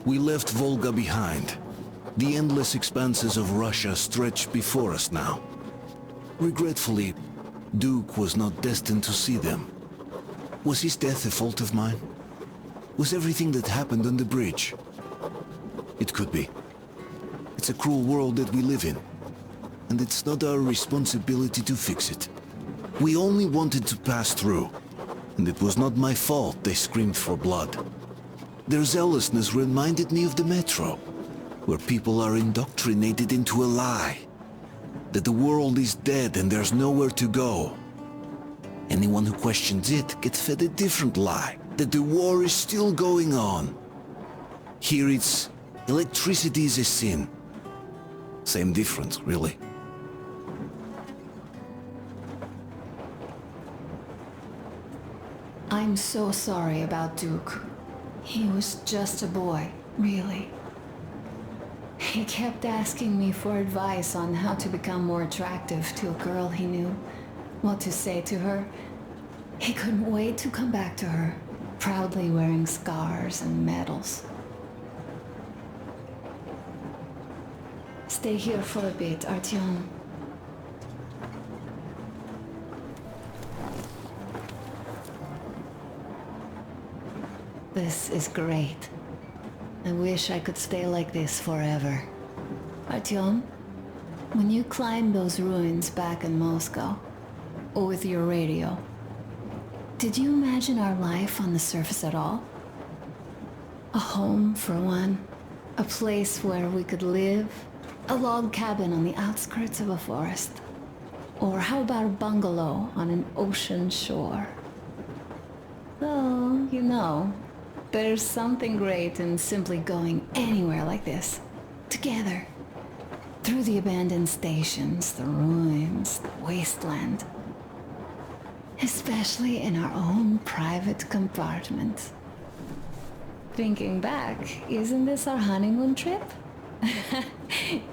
We left Volga behind. The endless expanses of Russia stretch before us now. Regretfully, Duke was not destined to see them. Was his death a fault of mine? Was everything that happened on the bridge? It could be. It's a cruel world that we live in, and it's not our responsibility to fix it. We only wanted to pass through, and it was not my fault they screamed for blood. Their zealousness reminded me of the metro, where people are indoctrinated into a lie. That the world is dead and there's nowhere to go. Anyone who questions it gets fed a different lie, that the war is still going on. Here it's electricity is a sin. Same difference, really. I'm so sorry about Duke. He was just a boy, really. He kept asking me for advice on how to become more attractive to a girl he knew, what to say to her. He couldn't wait to come back to her, proudly wearing scars and medals. Stay here for a bit, Artyom. This is great. I wish I could stay like this forever. Artyom, when you climbed those ruins back in Moscow, or with your radio, did you imagine our life on the surface at all? A home, for one. A place where we could live. A log cabin on the outskirts of a forest. Or how about a bungalow on an ocean shore? Well, you know, there's something great in simply going anywhere like this, together, through the abandoned stations, the ruins, the wasteland. Especially in our own private compartment. Thinking back, isn't this our honeymoon trip?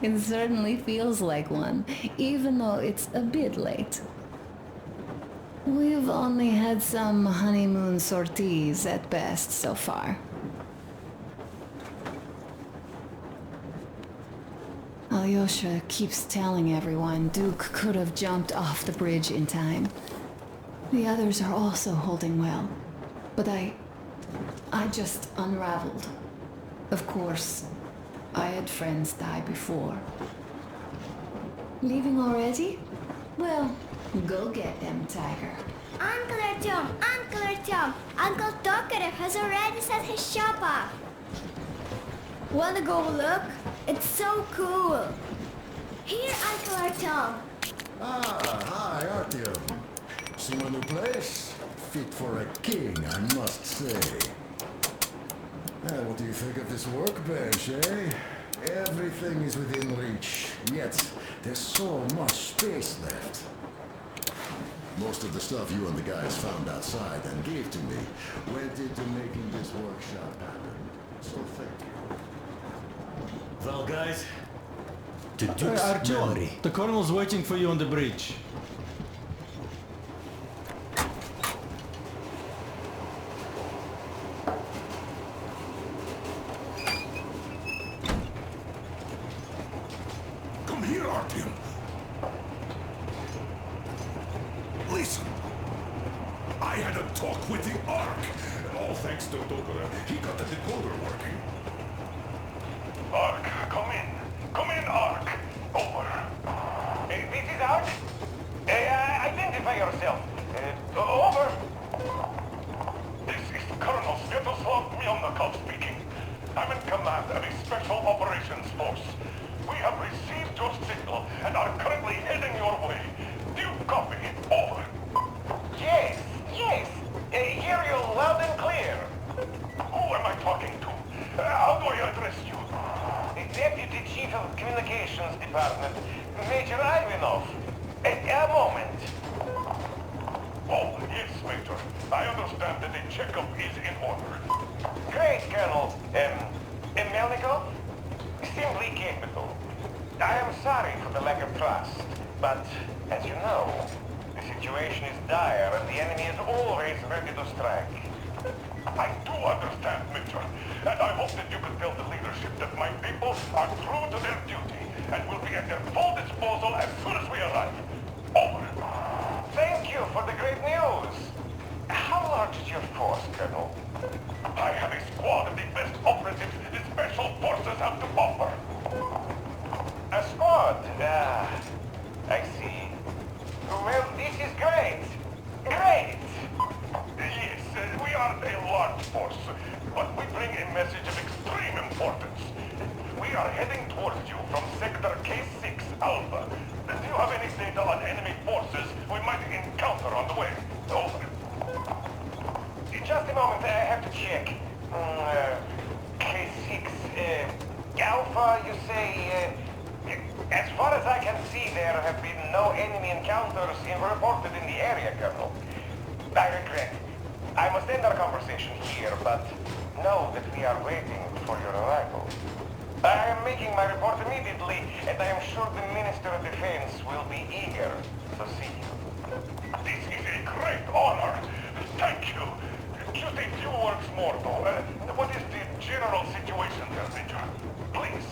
It certainly feels like one, even though it's a bit late. We've only had some honeymoon sorties at best so far. Alyosha keeps telling everyone Duke could have jumped off the bridge in time. The others are also holding well, but I just unraveled. Of course, I had friends die before. Leaving already? Well, go get them, Tiger. Uncle Artyom! Uncle Artyom! Uncle Tokarev has already set his shop up. Wanna go look? It's so cool. Here, Uncle Artyom. Ah, hi, Artyom. See my new place? Fit for a king, I must say. What do you think of this workbench, eh? Everything is within reach, yet there's so much space left. Most of the stuff you and the guys found outside and gave to me went into making this workshop happen. So thank you. Well, guys, the Duke's Artyom, memory. the colonel's waiting for you on the bridge. Come here, Artyom. Listen. I had a talk with the Ark. All thanks to Tokarev, he got the decoder working. Ark, come in. Come in, Ark. Over. This is Ark. Identify yourself. Over. This is Colonel Sviatoslav Myelnikov speaking. I'm in command of a special operations force. We have received your signal and are currently heading your way. Do you copy? Over. Yes. Hear you loud and clear. Who am I talking to? How do I address you? Deputy Chief of Communications Department, Major Ivanov. A moment. Oh, yes, Major. I understand that the checkup is in order. Great, Colonel. Melnikov? Simply capable. I am sorry for the lack of trust, but, as you know, the situation is dire and the enemy is always ready to strike. I do understand, Major, and I hope that you can build the are true to their duty and will be at their full disposal as soon as we arrive. Over. Thank you for the great news. How large is your force, Colonel? I have a squad of the best operatives the Special Forces have to offer. A squad? I see. Well, this is great. Great! Yes, we aren't a large force, but we bring a message of extreme importance. We are heading towards you from Sector K6 Alpha. Do you have any data on enemy forces we might encounter on the way? Over. Just a moment, I have to check. K6, Alpha, you say, as far as I can see, there have been no enemy encounters reported in the area, Colonel. I regret. I must end our conversation here, but know that we are waiting for your arrival. I am making my report immediately, and I am sure the Minister of Defense will be eager to see you. This is a great honor. Thank you. Just a few words more, though. What is the general situation there, Major? Please.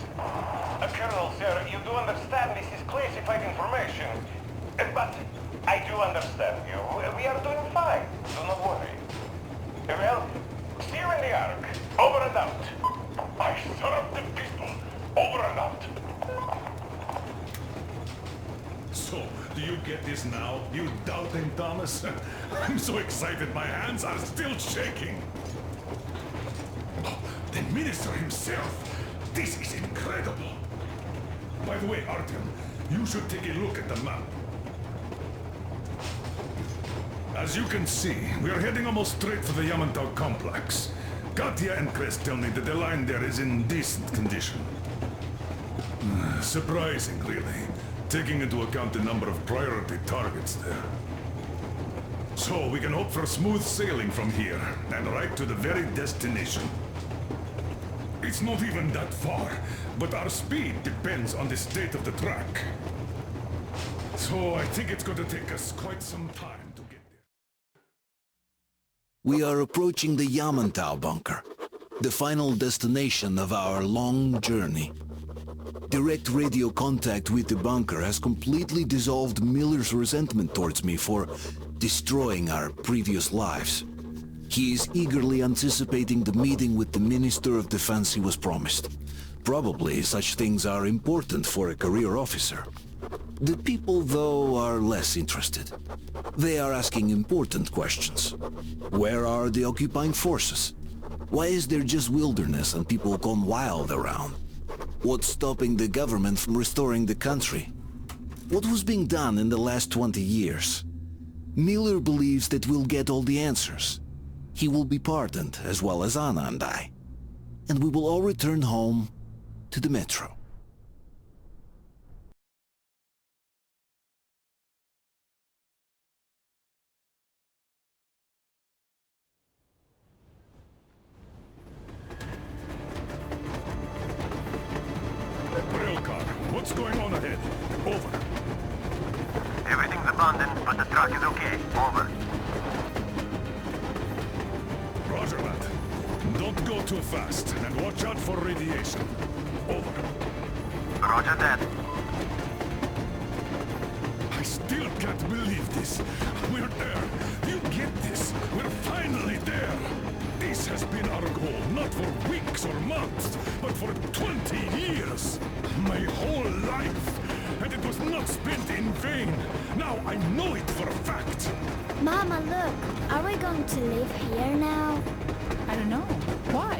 Colonel, sir, you do understand this is classified information. But I do understand you. We are doing fine. Do not worry. Well, see you in the Ark. Over and out. I serve the people. Over and out. So, do you get this now, you doubting Thomas? I'm so excited my hands are still shaking. Oh, the minister himself. This is incredible. By the way, Artyom, you should take a look at the map. As you can see, we are heading almost straight for the Yamantau complex. Katya and Chris tell me that the line there is in decent condition. Surprising, really, taking into account the number of priority targets there. So we can hope for smooth sailing from here, and right to the very destination. It's not even that far, but our speed depends on the state of the track. So I think it's going to take us quite some time to get there. We are approaching the Yamantau bunker, the final destination of our long journey. Direct radio contact with the bunker has completely dissolved Miller's resentment towards me for destroying our previous lives. He is eagerly anticipating the meeting with the Minister of Defense he was promised. Probably such things are important for a career officer. The people, though, are less interested. They are asking important questions. Where are the occupying forces? Why is there just wilderness and people gone wild around? What's stopping the government from restoring the country? What was being done in the last 20 years? Miller believes that we'll get all the answers. He will be pardoned, as well as Anna and I. And we will all return home to the metro. Railcar, what's going on ahead? Over. Everything's abandoned, but the truck is okay. Over. Roger that. Don't go too fast, and watch out for radiation. Over. Roger that. I still can't believe this. We're there. You get this? We're finally there. This has been our goal, not for weeks or months, but for 20 years. My whole life. And it was not spent in vain. Now I know it for a fact. Mama, look. Are we going to live here now? I don't know. Why?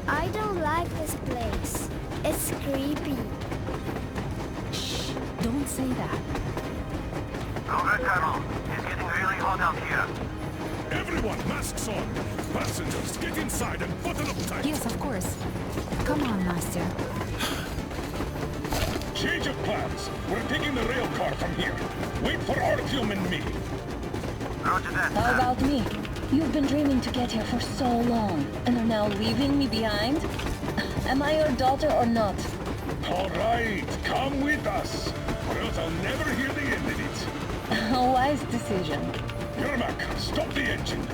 I don't like this place. It's creepy. Shh. Don't say that. Over, Colonel. It's getting really hot out here. Everyone, masks on. Passengers, get inside and button up tight. Yes, of course. Come on, Nastya. Change of plans. We're taking the rail car from here. Wait for Artyom and me. Roger that. How about me? You've been dreaming to get here for so long, and are now leaving me behind? Am I your daughter or not? All right, come with us, or else I'll never hear the end of it. A wise decision. Yermak, stop the engine.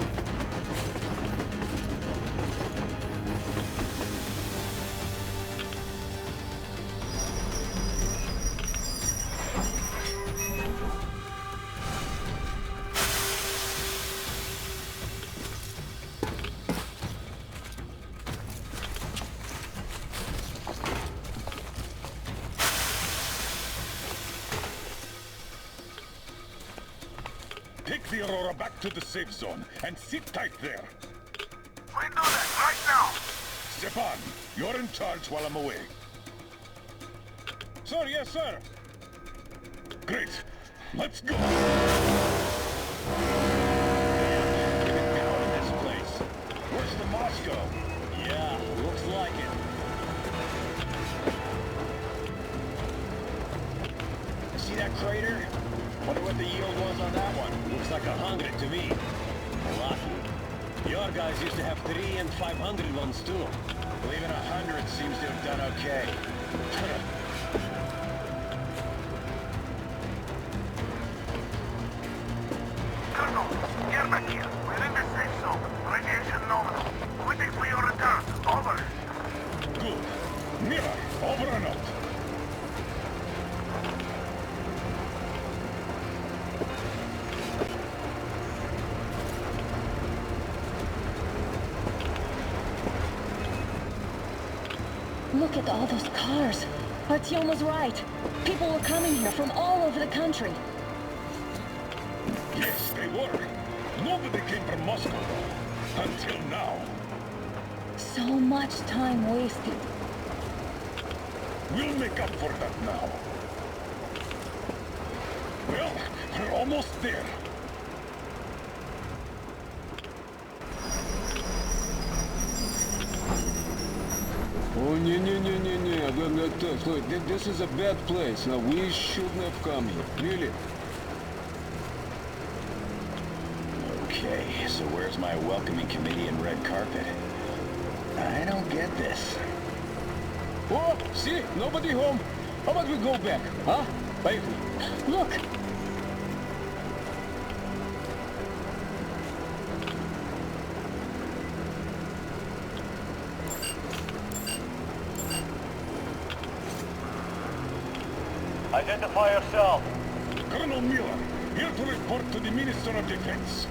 the Aurora back to the safe zone and sit tight there. We do that right now. Stepan, you're in charge while I'm away. Sir, yes, sir. Great. Let's go. Getting down in this place. Where's the Moscow? Yeah, looks like it. See that crater? Wonder what the yield was on that one. Looks like 100 to me. Lucky. Your guys used to have 3 and 500 ones too. Even 100 seems to have done okay. Colonel, get back here. We're in the safe zone. Radiation nominal. Waiting for your return. Over. Good. Miller, over and out. Look at all those cars. Artyom was right. People were coming here from all over the country. Yes, they were. Nobody came from Moscow, though. Until now. So much time wasted. We'll make up for that now. Well, we're almost there. Oh, no. This is a bad place. Now, we shouldn't have come here. Really? Okay, so where's my welcoming committee and red carpet? I don't get this. Oh, see? Nobody home. How about we go back, huh? Bye. Look! Identify yourself. Colonel Miller, here to report to the Minister of Defense.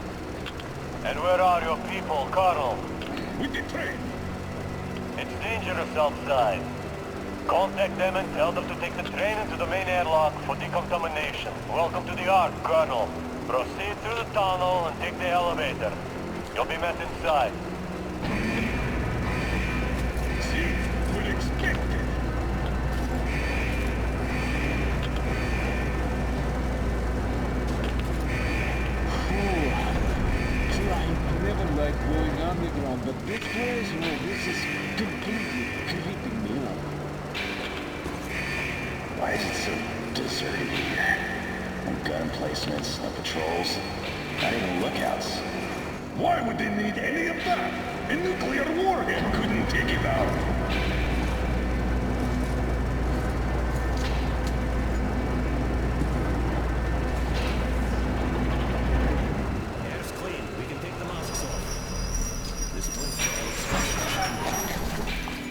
And where are your people, Colonel? With the train. It's dangerous outside. Contact them and tell them to take the train into the main airlock for decontamination. Welcome to the Ark, Colonel. Proceed through the tunnel and take the elevator. You'll be met inside. See? We'll expect it. Never liked going underground, but this place, well, this is completely creeping me out. Why is it so deserted here? No gun emplacements, no patrols, not even lookouts. Why would they need any of that? A nuclear warhead couldn't take it out.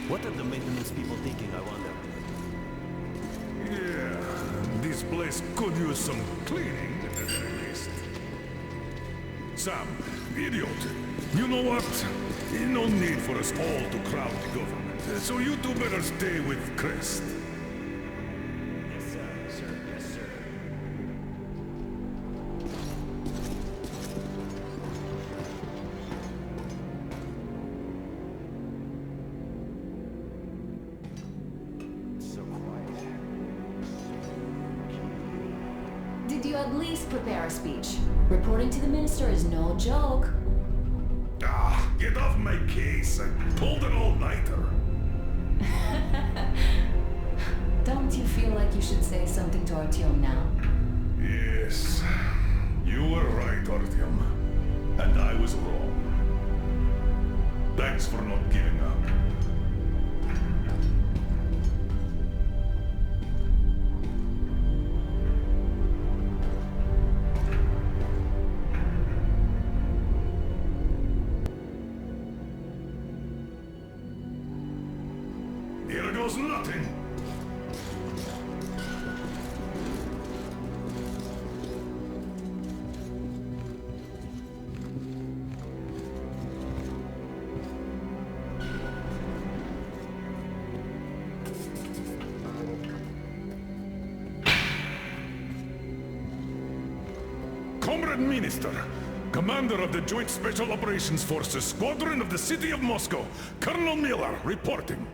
What are the maintenance people thinking, I wonder? Yeah, this place could use some cleaning, at the very least. Sam, idiot, you know what? No need for us all to crowd the government, so you two better stay with Crest. Yes, sir. Yes, sir. Did you at least prepare a speech? Reporting to the minister is no joke. Ah, get off my case. I pulled an all-nighter. Don't you feel like you should say something to Artyom now? Yes, you were right, Artyom. And I was wrong. Thanks for not giving up. Here goes nothing. Comrade Minister, Commander of the Joint Special Operations Forces Squadron of the City of Moscow, Colonel Miller, reporting.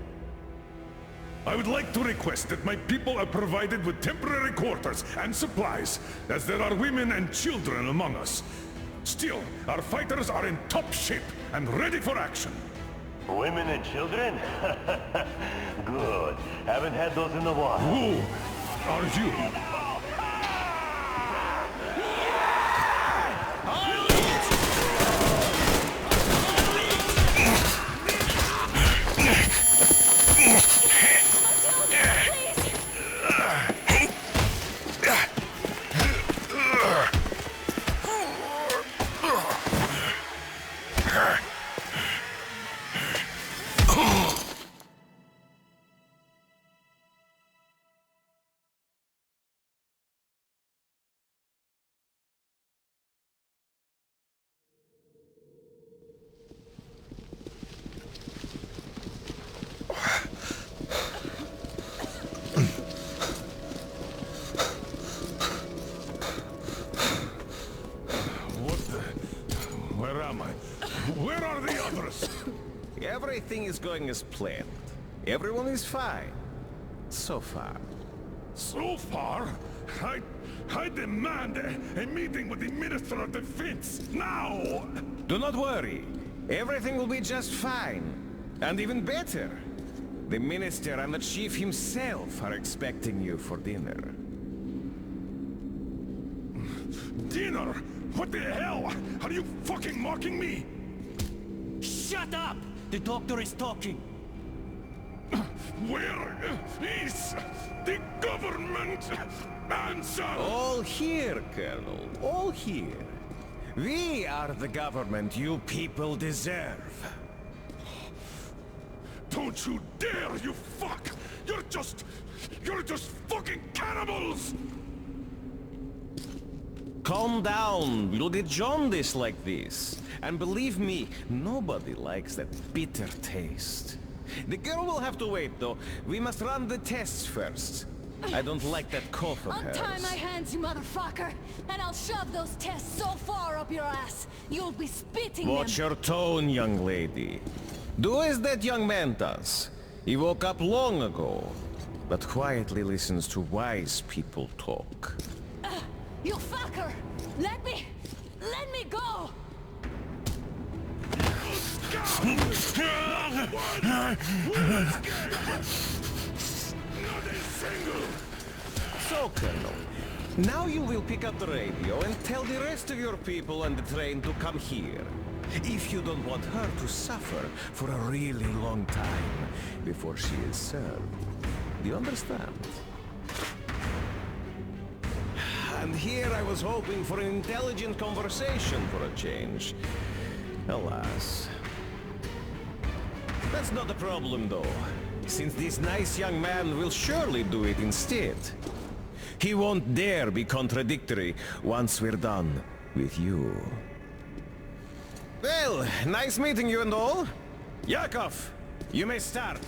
I would like to request that my people are provided with temporary quarters and supplies, as there are women and children among us. Still, our fighters are in top shape and ready for action. Women and children? Good. Haven't had those in a while. Who are you? Where are the others? Everything is going as planned. Everyone is fine. So far. So far? I demand a meeting with the Minister of Defense, now! Do not worry. Everything will be just fine. And even better. The Minister and the Chief himself are expecting you for dinner. Dinner? What the hell? Are you fucking mocking me? Shut up! The doctor is talking. Where is the government? Answer! All here, Colonel. All here. We are the government you people deserve. Don't you dare, you fuck! You're just fucking cannibals! Calm down. Bloody jaundice like this. And believe me, nobody likes that bitter taste. The girl will have to wait, though. We must run the tests first. I don't like that cough of hers. Untie my hands, you motherfucker, and I'll shove those tests so far up your ass, you'll be spitting Watch them. your tone, young lady. Do as that young man does. He woke up long ago, but quietly listens to wise people talk. You fucker! Let me go! So, Colonel, now you will pick up the radio and tell the rest of your people on the train to come here. If you don't want her to suffer for a really long time before she is served. Do you understand? And here I was hoping for an intelligent conversation for a change. Alas. That's not the problem, though, since this nice young man will surely do it instead. He won't dare be contradictory once we're done with you. Well, nice meeting you and all. Yakov, you may start.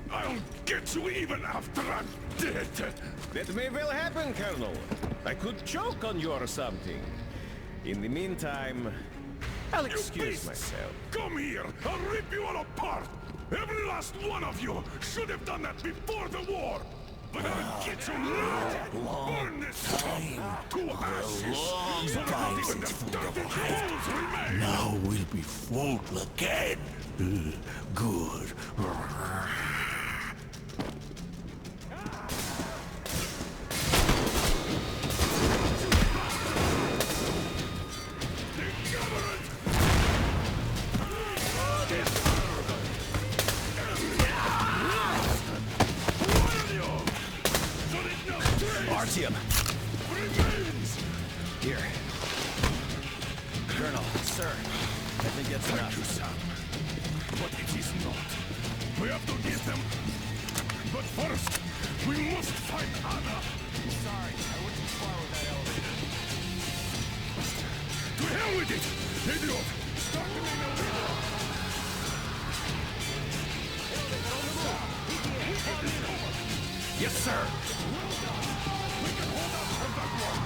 I'll get you even after I'm dead. That may well happen, Colonel. I could choke on you or something. In the meantime, I'll excuse myself. Come here! I'll rip you all apart! Every last one of you should have done that before the war! But I'll get you now! Burn this time to ashes! So that not even the dirty bones remain! Now we'll be full again. Good. Artyom! Here. Colonel, sir, I think that's enough. You, son. But it is not. We have to get them. But first, we must find Anna. Sorry, I went too far with that elevator. To hell with it! Idiot! Start the main elevator! Yes, sir! We can hold out for that one!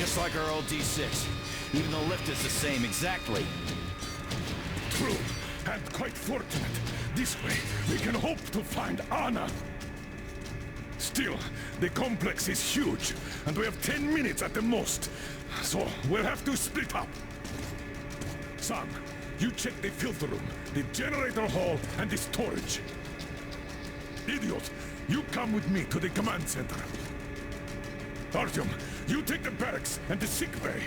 Just like our old D6. Even the lift is the same, exactly. True, and quite fortunate. This way, we can hope to find Anna. Still, the complex is huge, and we have 10 minutes at the most. So, we'll have to split up. Sam, you check the filter room, the generator hall, and the storage. Idiot, you come with me to the command center. Artyom, you take the barracks and the sick bay.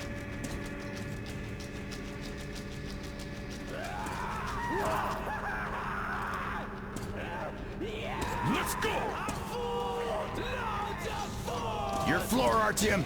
Let's go! Your floor, Artyom!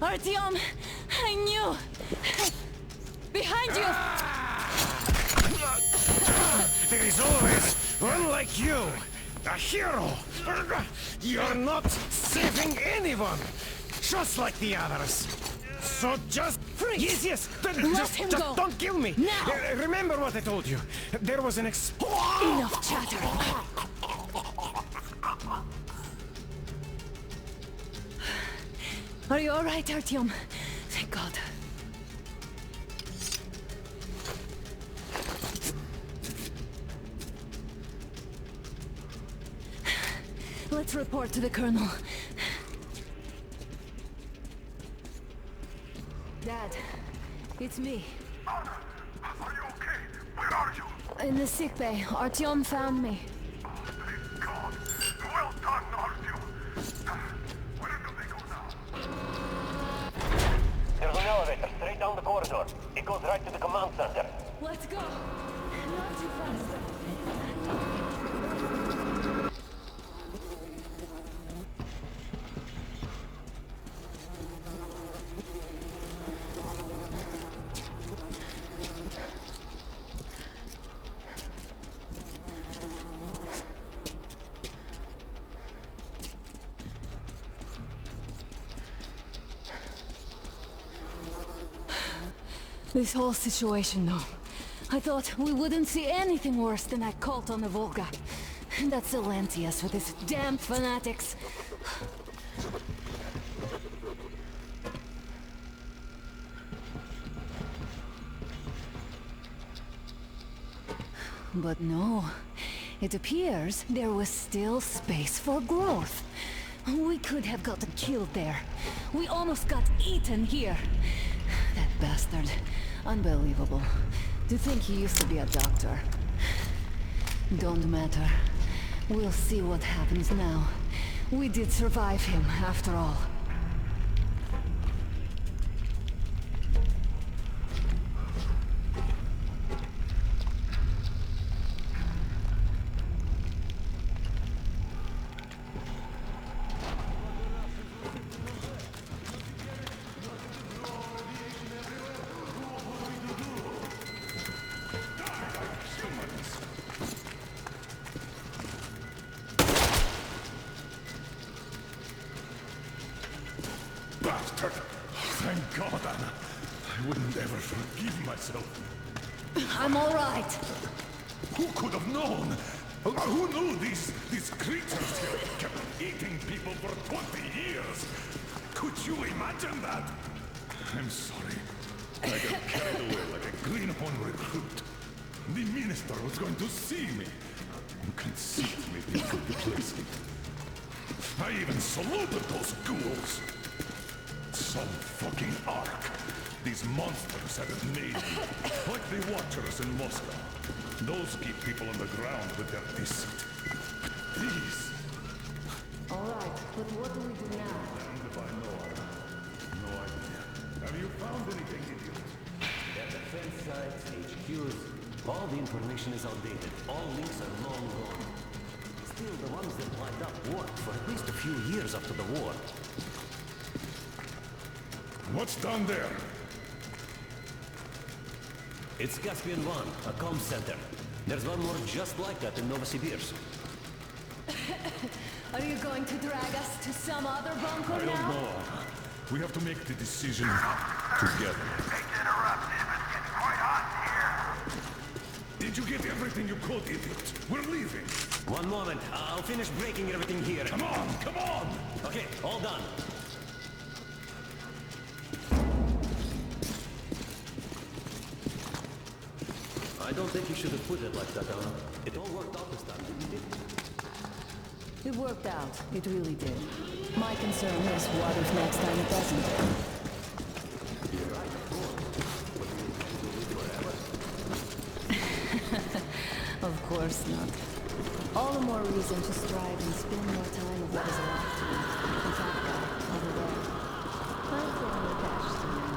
Artyom! I knew! Behind you! There is always one like you! A hero! You're not saving anyone! Just like the others! So just... Freeze! Yes! Let him just go! don't kill me! Now! Remember what I told you! There was an Enough chatter! Are you alright, Artyom? Thank God. Let's report to the Colonel. Dad, it's me. Are you okay? Where are you? In the sickbay. Artyom found me. Thank God. Well done, Artyom. Where do they go now? There's an elevator straight down the corridor. It goes right to the command center. Let's go! Not too fast. This whole situation, though. I thought we wouldn't see anything worse than that cult on the Volga. And that Silencius with his damn fanatics. But no. It appears there was still space for growth. We could have gotten killed there. We almost got eaten here. That bastard. Unbelievable. To think he used to be a doctor. Don't matter. We'll see what happens now. We did survive him, after all. Bastard! Thank God, Anna. I wouldn't ever forgive myself. I'm all right. Who could have known? Who knew these creatures here kept eating people for 20 years? Could you imagine that? I'm sorry. I got carried away like a greenhorn recruit. The minister was going to see me. Conceit made me place me. I even saluted those ghouls. Some fucking ark. These monsters have it made me. Like the Watchers in Moscow. Those keep people on the ground with their deceit. But these... what do we do now? And if I know, no idea. Have you found anything, idiot? At defense sites, HQs, all the information is outdated. All links are long gone. Still, the ones that lined up worked for at least a few years after the war. What's down there? It's Caspian 1, a comm center. There's one more just like that in Novosibirsk. Are you going to drag us to some other bunker I don't now? know. We have to make the decision together. Did you get everything you could, idiot? We're leaving. One moment. I'll finish breaking everything here. Come on, come on! Okay, all done. I don't think you should have put it like that, Anna. It all worked out this time, didn't it? It worked out. It really did. My concern is what if next time it doesn't? You're right, of course. But we intend to live forever. Of course not. All the more reason to strive and spend more time with what is left to me. The fat guy, over there. I'm throwing the cash to him.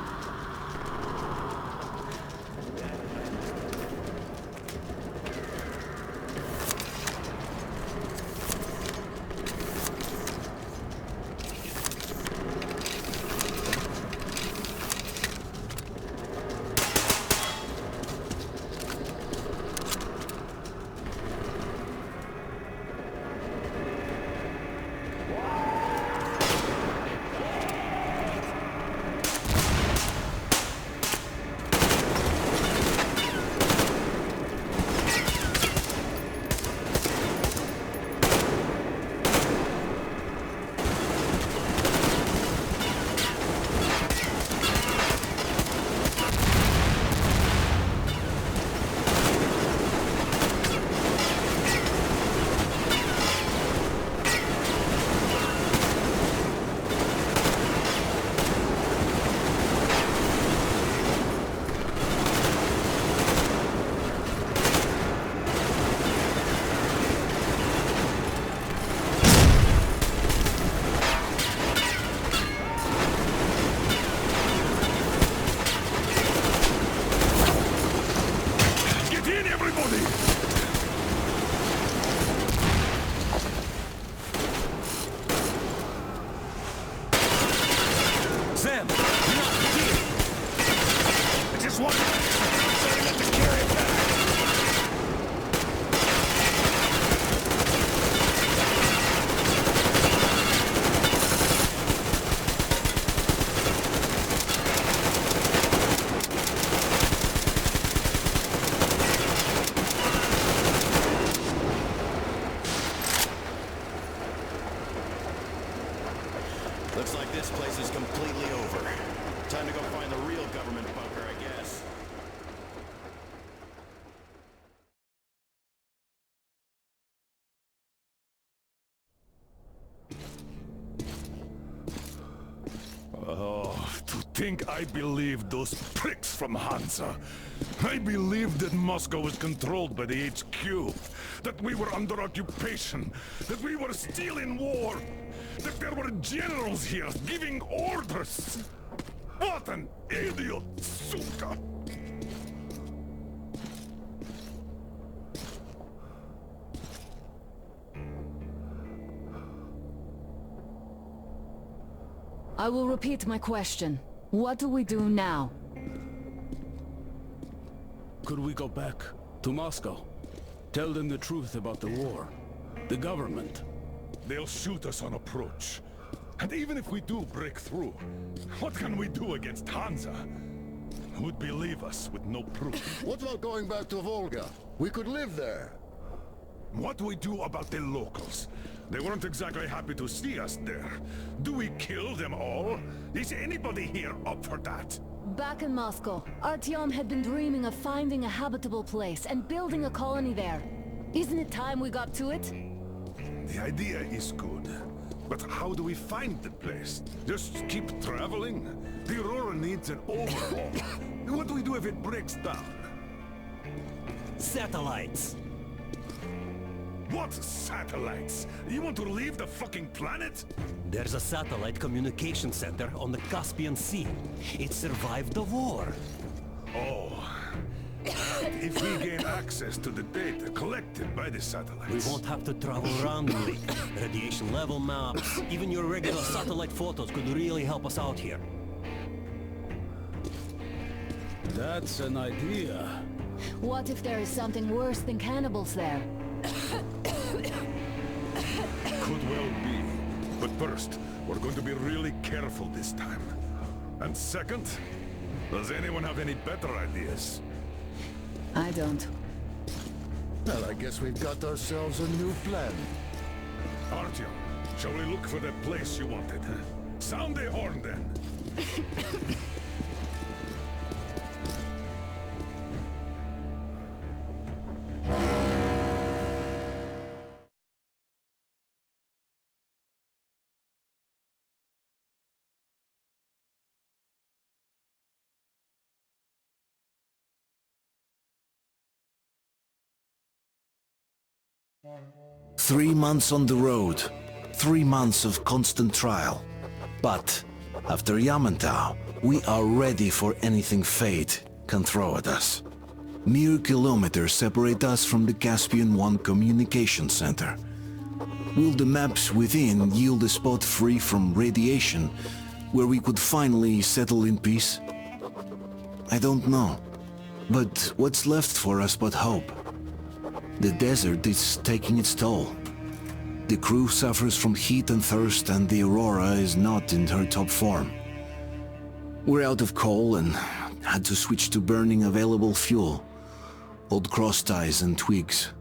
Looks like this place is completely over. Time to go find the real government bunker, I guess. Oh, to think I believed those pricks from Hansa. I believed that Moscow was controlled by the HQ, that we were under occupation, that we were still in war, that there were generals here giving orders. What an idiot, suka! I will repeat my question. What do we do now? Could we go back to Moscow? Tell them the truth about the war. The government. They'll shoot us on approach. And even if we do break through, what can we do against Hansa? Who'd believe us with no proof? What about going back to Volga? We could live there. What do we do about the locals? They weren't exactly happy to see us there. Do we kill them all? Is anybody here up for that? Back in Moscow, Artyom had been dreaming of finding a habitable place and building a colony there. Isn't it time we got to it? The idea is good. But how do we find the place? Just keep traveling? The Aurora needs an overhaul. What do we do if it breaks down? Satellites! What satellites? You want to leave the fucking planet? There's a satellite communication center on the Caspian Sea. It survived the war. Oh. And if we gain access to the data collected by the satellites... We won't have to travel randomly. Radiation level maps, even your regular satellite photos could really help us out here. That's an idea. What if there is something worse than cannibals there? Could well be. But first, we're going to be really careful this time. And second, does anyone have any better ideas? I don't. Well, I guess we've got ourselves a new plan. Artyom, shall we look for that place you wanted? Sound the horn then! 3 months on the road, 3 months of constant trial. But after Yamantau, we are ready for anything fate can throw at us. Mere kilometers separate us from the Caspian 1 communication center. Will the maps within yield a spot free from radiation, where we could finally settle in peace? I don't know. But what's left for us but hope? The desert is taking its toll. The crew suffers from heat and thirst, and the Aurora is not in her top form. We're out of coal and had to switch to burning available fuel. Old cross ties and twigs.